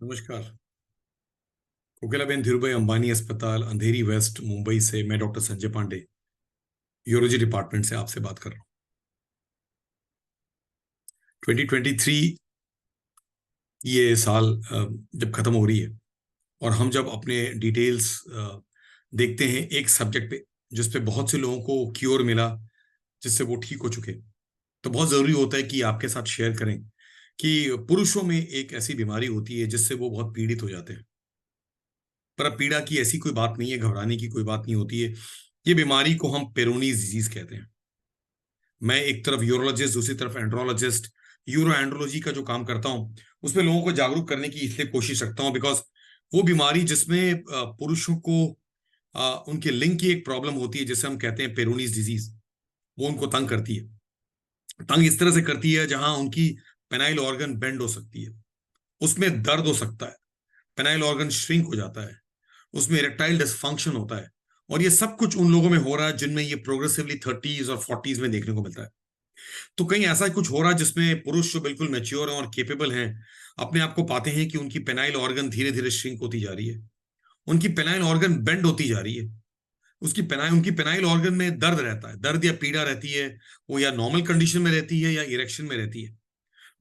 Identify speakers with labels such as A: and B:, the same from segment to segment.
A: नमस्कार। कोकिलाबेन धीरूभाई अंबानी अस्पताल, अंधेरी वेस्ट, मुंबई से मैं doctor Sanjay Pandey urology department से आपसे बात कर रहा हूँ। 2023 ये साल जब खत्म हो रही है और हम जब अपने डिटेल्स देखते हैं एक सब्जेक्ट पे जिस पे बहुत से लोगों को क्योर मिला, जिससे वो ठीक हो चुके, तो बहुत जरूरी होता है कि आपके साथ शेयर करें कि पुरुषों में एक ऐसी बीमारी होती है जिससे वो बहुत पीड़ित हो जाते हैं। पर अब पीड़ा की ऐसी कोई बात नहीं है, घबराने की कोई बात नहीं होती है। ये बीमारी को हम पेरोनीज डिजीज कहते हैं। मैं एक तरफ यूरोलॉजिस्ट, दूसरी तरफ एंड्रोलॉजिस्ट, यूरो एंड्रोलॉजी का जो काम करता हूं, उसमें लोगों को जागरूक करने की इसलिए कोशिश रखता हूं बिकॉज वो बीमारी जिसमें पुरुषों को उनके लिंग की एक प्रॉब्लम होती है, जिसे हम कहते हैं पेरोनीज डिजीज, वो उनको तंग करती है। तंग इस तरह से करती है जहां उनकी पेनाइल ऑर्गन बेंड हो सकती है, उसमें दर्द हो सकता है, पेनाइल ऑर्गन श्रिंक हो जाता है, उसमें इरेक्टाइल डिसफंक्शन होता है। और ये सब कुछ उन लोगों में हो रहा है जिनमें ये प्रोग्रेसिवली 30s और 40s में देखने को मिलता है। तो कहीं ऐसा कुछ हो रहा है जिसमें पुरुष जो बिल्कुल मैच्योर हैं और केपेबल हैं, अपने आप को पाते हैं कि उनकी पेनाइल ऑर्गन धीरे धीरे श्रिंक होती जा रही है, उनकी पेनाइल ऑर्गन बेंड होती जा रही है, उनकी पेनाइल ऑर्गन में दर्द रहता है, दर्द या पीड़ा रहती है। वो या नॉर्मल कंडीशन में रहती है या इरेक्शन में रहती है।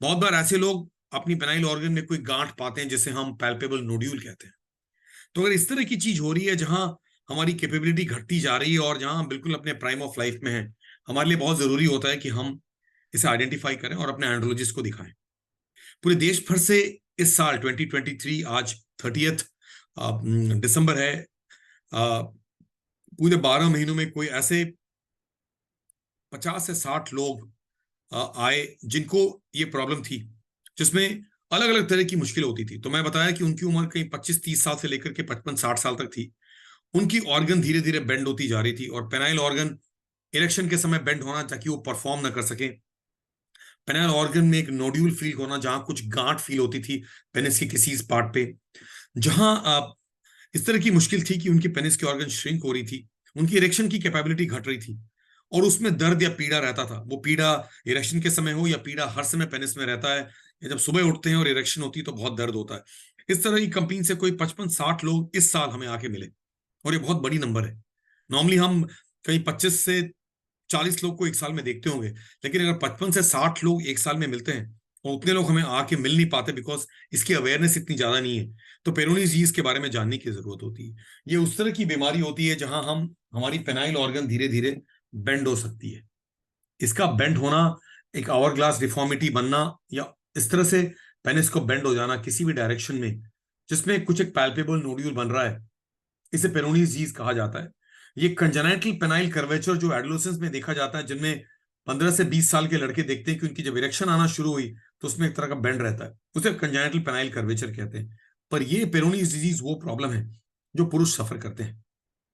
A: बहुत बार ऐसे लोग अपनी पेनाइल ऑर्गन में कोई गांठ पाते हैं जिसे हम पैल्पेबल नोड्यूल कहते हैं। तो अगर इस तरह की चीज हो रही है जहां हमारी कैपेबिलिटी घटती जा रही है और जहां हम बिल्कुल अपने प्राइम ऑफ लाइफ में हैं, हमारे लिए बहुत जरूरी होता है कि हम इसे आइडेंटिफाई करें और अपने एंड्रोलॉजिस्ट को दिखाएं। पूरे देश भर से इस साल 2023, आज 30 दिसंबर है, अ, पूरे 12 महीनों में कोई ऐसे 50 से 60 लोग आए जिनको ये प्रॉब्लम थी, जिसमें अलग अलग तरह की मुश्किल होती थी। तो मैं बताया कि उनकी उम्र कहीं 25-30 साल से लेकर के 55-60 साल तक थी। उनकी ऑर्गन धीरे धीरे बेंड होती जा रही थी और पेनाइल ऑर्गन इरेक्शन के समय बेंड होना ताकि वो परफॉर्म ना कर सके। पेनाइल ऑर्गन में एक नोड्यूल फील होना, जहां कुछ गांठ फील होती थी पेनिस के किसी पार्ट पे, जहां इस तरह की मुश्किल थी कि उनकी पेनिस की ऑर्गन श्रिंक हो रही थी, उनकी इरेक्शन की कैपेबिलिटी घट रही थी और उसमें दर्द या पीड़ा रहता था। वो पीड़ा इरेक्शन के समय हो या पीड़ा हर समय पेनिस में रहता है, या जब सुबह उठते हैं और इरेक्शन होती है तो बहुत दर्द होता है। इस तरह की कंप्लेन से कोई 55-60 लोग इस साल हमें आके मिले, और ये बहुत बड़ी नंबर है। नॉर्मली हम कहीं 25 से 40 लोग को एक साल में देखते होंगे, लेकिन अगर 55 से 60 लोग एक साल में मिलते हैं और उतने लोग हमें आके मिल नहीं पाते बिकॉज इसकी अवेयरनेस इतनी ज्यादा नहीं है, तो पेरोनी डिजीज के बारे में जानने की जरूरत होती है। ये उस तरह की बीमारी होती है जहां हमारी पेनाइल ऑर्गन धीरे धीरे बेंड हो सकती है। इसका बेंड होना, एक आवर ग्लास डिफॉर्मिटी बनना, या इस तरह से पेनिस को बेंड हो जाना किसी भी डायरेक्शन में, जिसमें कुछ एक पैल्पेबल नोड्यूल बन रहा है, इसे पेरोनी डिजीज कहा जाता है। ये कंजेनाइटल पेनाइल कर्वेचर जो एडोलेसेंस में देखा जाता है, जिनमें 15 से 20 साल के लड़के देखते हैं कि उनकी जब इरेक्शन आना शुरू हुई तो उसमें एक तरह का बेंड रहता है, उसे कंजेनाइटल पेनाइल कर्वेचर कहते हैं। पर ये पेरोनी डिजीज वो प्रॉब्लम है जो पुरुष सफर करते हैं,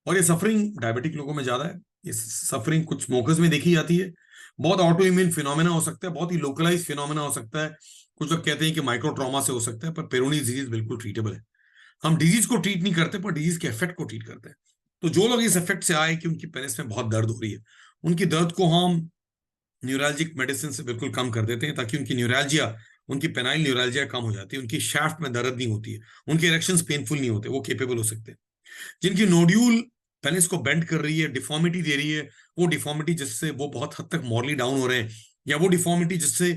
A: और ये सफरिंग डायबिटिक लोगों में ज्यादा है। ये सफरिंग कुछ स्मोकर्स में देखी जाती है। बहुत ऑटो इम्यून फिनोमेना हो सकता है, बहुत ही लोकलाइज फिनोमेना हो सकता है। कुछ लोग कहते हैं कि माइक्रो ट्रॉमा से हो सकता है, पर पेरोनी डिजीज बिल्कुल ट्रीटेबल है। हम डिजीज को ट्रीट नहीं करते, पर डिजीज के इफेक्ट को ट्रीट करते हैं। तो जो लोग इस इफेक्ट से आए कि उनकी पेनिस में बहुत दर्द हो रही है, उनकी दर्द को हम न्यूरलजिक मेडिसिन से बिल्कुल कम कर देते हैं, ताकि उनकी न्यूरल्जिया, उनकी पेनाइल न्यूरल्जिया कम हो जाती है, उनकी शाफ्ट में दर्द नहीं होती है, उनके इरेक्शंस पेनफुल नहीं होते, वो केपेबल हो सकते हैं। जिनकी नोड्यूल पेनिस को बेंड कर रही है, डिफॉर्मिटी दे रही है, वो डिफॉर्मिटी जिससे वो बहुत हद तक मॉरली डाउन हो रहे हैं, या वो डिफॉर्मिटी जिससे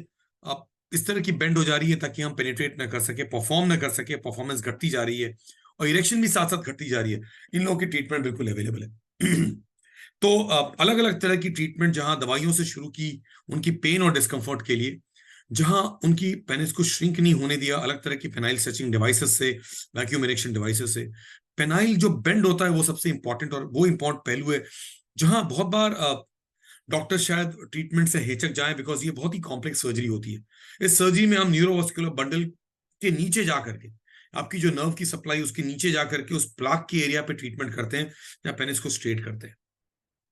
A: आप इस तरह की बेंड हो जा रही है ताकि हम पेनिट्रेट ना कर सके, परफॉर्म ना कर सके, परफॉर्मेंस घटती जा रही है और इरेक्शन भी साथ साथ घटती जा रही है, इन लोगों की ट्रीटमेंट बिल्कुल अवेलेबल है। तो अलग अलग तरह की ट्रीटमेंट, जहां दवाइयों से शुरू की उनकी पेन और डिस्कंफर्ट के लिए, जहां उनकी पेनिस को श्रिंक नहीं होने दिया अलग तरह की पेनाइल स्ट्रेचिंग डिवाइसेस से, वैक्यूम इरेक्शन डिवाइसेस से। पेनाइल जो बेंड होता है वो सबसे इंपॉर्टेंट और वो इंपॉर्टेंट पहलू है, जहां बहुत बार डॉक्टर शायद ट्रीटमेंट से हिचक जाए बिकॉज ये बहुत ही कॉम्प्लेक्स सर्जरी होती है। इस सर्जरी में हम न्यूरोवास्कुलर बंडल के नीचे जा करके, आपकी जो नर्व की सप्लाई उसके नीचे जा करके उस प्लाक के एरिया पे ट्रीटमेंट करते हैं, या पेनिस को स्ट्रेट करते हैं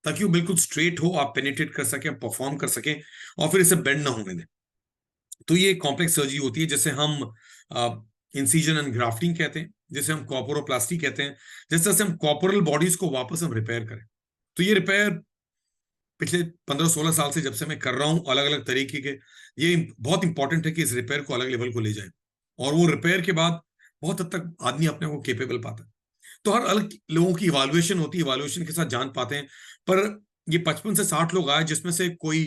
A: ताकि वो बिल्कुल स्ट्रेट हो, आप पेनिट्रेट कर सकें, परफॉर्म कर सकें, और फिर इसे बेंड ना होने दें। तो ये कॉम्प्लेक्स सर्जरी होती है जिसे हम इंसिजन एंड ग्राफ्टिंग कहते हैं, जिसे हम कॉर्पोरोप्लास्टी कहते हैं, जिस तरह से हम कॉर्पोरल बॉडीज को वापस हम रिपेयर करें। तो ये रिपेयर पिछले 15-16 साल से जब से मैं कर रहा हूं अलग अलग तरीके के, ये बहुत इंपॉर्टेंट है कि इस रिपेयर को अलग लेवल को ले जाए, और वो रिपेयर के बाद बहुत हद तक आदमी अपने को केपेबल पाता है। तो हर अलग लोगों की इवाल्युएशन होती है, इवाल्युएशन के साथ जान पाते हैं। पर ये 55 से 60 लोग आए, जिसमें से कोई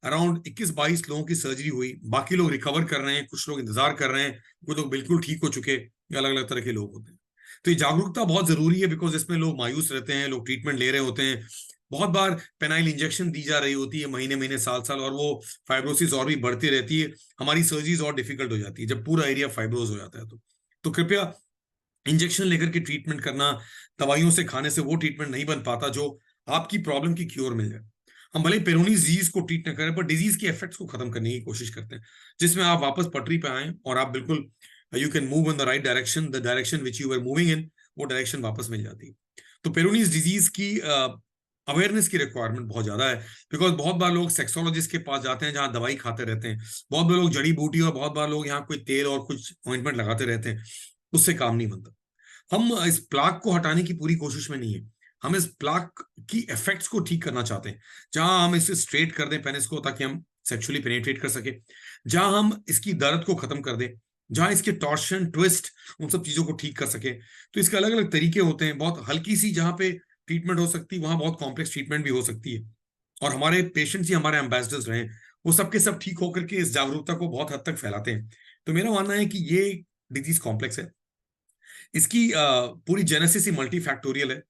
A: अराउंड 21-22 लोगों की सर्जरी हुई, बाकी लोग रिकवर कर रहे हैं, कुछ लोग इंतजार कर रहे हैं, कुछ लोग बिल्कुल ठीक हो चुके। ये अलग अलग तरह के लोग होते हैं। तो ये जागरूकता बहुत जरूरी है, बिकॉज इसमें लोग मायूस रहते हैं, लोग ट्रीटमेंट ले रहे होते हैं। बहुत बार पेनाइल इंजेक्शन दी जा रही होती है महीने महीने साल साल, और वो फाइब्रोसिस और भी बढ़ती रहती है, हमारी सर्जरीज और डिफिकल्ट हो जाती है जब पूरा एरिया फाइब्रोज हो जाता है। तो कृपया इंजेक्शन लेकर के ट्रीटमेंट करना, दवाइयों से खाने से वो ट्रीटमेंट नहीं बन पाता जो आपकी प्रॉब्लम की क्योर मिल जाए। हम भले पेरोनी डिजीज को ट्रीट न करें, पर डिजीज के इफेक्ट्स को खत्म करने की कोशिश करते हैं, जिसमें आप वापस पटरी पे आए और आप बिल्कुल you can move in the right direction, the direction which you were moving in, वो डायरेक्शन वापस मिल जाती है। तो पेरोनीज डिजीज की अवेयरनेस की रिक्वायरमेंट बहुत ज्यादा है, बिकॉज बहुत बार लोग सेक्सोलॉजिस्ट के पास जाते हैं जहां दवाई खाते रहते हैं, बहुत बार लोग जड़ी बूटी और बहुत बार लोग यहाँ कोई तेल और कुछ ऑइंटमेंट लगाते रहते हैं, उससे काम नहीं बनता। हम इस प्लाक को हटाने की पूरी कोशिश में नहीं है, हम इस प्लाक की इफेक्ट्स को ठीक करना चाहते हैं। जहां हम इसे स्ट्रेट कर दें पेनिस को, ताकि हम सेक्सुअली पेनिट्रेट कर सके, जहां हम इसकी दर्द को खत्म कर दें, जहां इसके टॉर्शन ट्विस्ट उन सब चीजों को ठीक कर सके। तो इसके अलग अलग तरीके होते हैं, बहुत हल्की सी जहां पे ट्रीटमेंट हो सकती है, वहां बहुत कॉम्प्लेक्स ट्रीटमेंट भी हो सकती है। और हमारे पेशेंट्स ही हमारे एम्बेसडर्स रहे, वो सबके सब ठीक होकर के इस जागरूकता को बहुत हद तक फैलाते हैं। तो मेरा मानना है कि ये डिजीज कॉम्प्लेक्स है, इसकी पूरी जेनेसिस ही मल्टी फैक्टोरियल है,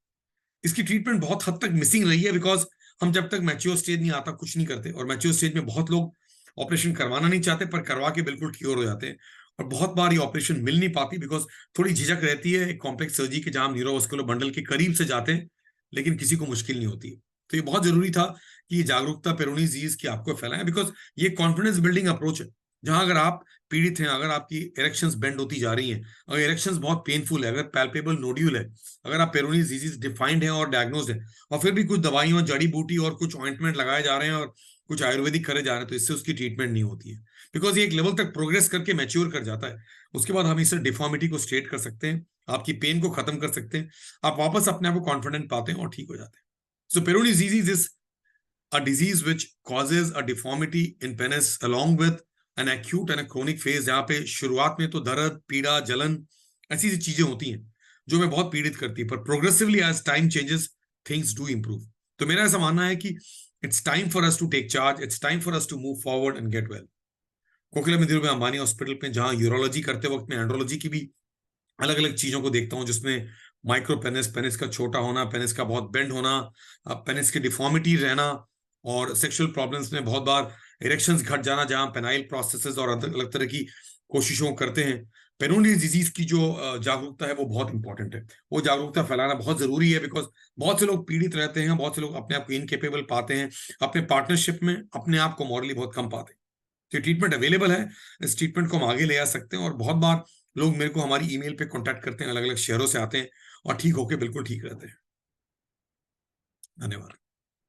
A: इसकी ट्रीटमेंट बहुत हद तक मिसिंग रही है, बिकॉज हम जब तक मैच्योर स्टेज नहीं आता कुछ नहीं करते, और मैच्योर स्टेज में बहुत लोग ऑपरेशन करवाना नहीं चाहते, पर करवा के बिल्कुल क्योर हो जाते हैं। और बहुत बार ये ऑपरेशन मिल नहीं पाती, बिकॉज थोड़ी झिझक रहती है कॉम्प्लेक्स सर्जरी के, जहां हम न्यूरोवास्कुलर बंडल के करीब से जाते हैं, लेकिन किसी को मुश्किल नहीं होती है। तो ये बहुत जरूरी था कि ये जागरूकता पेरोनी डिजीज की आपको फैलाएं, बिकॉज ये कॉन्फिडेंस बिल्डिंग अप्रोच है, जहां अगर आप पीड़ित हैं, अगर आपकी इरेक्शंस बेंड होती जा रही हैं, अगर इरेक्शंस बहुत पेनफुल है, अगर पैल्पेबल नोड्यूल है, अगर आप पेरोनी डिजीज डिफाइंड है और डायग्नोज है, और फिर भी कुछ दवाइयों, जड़ी बूटी और कुछ ऑइंटमेंट लगाए जा रहे हैं और कुछ आयुर्वेदिक करे जा रहे हैं, तो इससे उसकी ट्रीटमेंट नहीं होती है, बिकॉज ये एक लेवल तक प्रोग्रेस करके मैच्योर कर जाता है। उसके बाद हम इसे डिफॉर्मिटी को स्ट्रेट कर सकते हैं, आपकी पेन को खत्म कर सकते हैं, आप वापस अपने आप को कॉन्फिडेंट पाते हैं और ठीक हो जाते हैं। So Peyronie disease is a disease which causes a deformity in penis along with an acute and a chronic phase, जहां पे शुरुआत में तो दर्द, पीड़ा, जलन, ऐसी सी चीजें होती हैं जो हमें बहुत पीड़ित करती है, पर progressively as time changes things do improve. तो मेरा ऐसा मानना है कि it's time for us to take charge, it's time for us to move forward and get well. Kokila में में अंबानी हॉस्पिटल में, जहां यूरोलॉजी करते वक्त मैं एंड्रोलॉजी की भी अलग अलग चीजों को देखता हूं, जिसमें माइक्रो पेनिस, पेनिस का छोटा होना, पेनिस का बहुत बेंड होना, पेनिस की डिफॉर्मिटी रहना, और सेक्सुअल प्रॉब्लम्स में बहुत बार इरेक्शंस घट जाना, जहां पेनाइल प्रोसेसेस और अलग अलग तरह की कोशिशों करते हैं। पेरोनी डिजीज की जो जागरूकता है वो बहुत इंपॉर्टेंट है, वो जागरूकता फैलाना बहुत जरूरी है, बिकॉज बहुत से लोग पीड़ित रहते हैं, बहुत से लोग अपने आप को इनकेपेबल पाते हैं, अपने पार्टनरशिप में अपने आप को मॉरली बहुत कम पाते हैं। तो ट्रीटमेंट अवेलेबल है, इस ट्रीटमेंट को हम आगे ले आ सकते हैं, और बहुत बार लोग मेरे को हमारी ईमेल पे कांटेक्ट करते हैं, अलग अलग शहरों से आते हैं और ठीक होके बिल्कुल ठीक रहते हैं। धन्यवाद।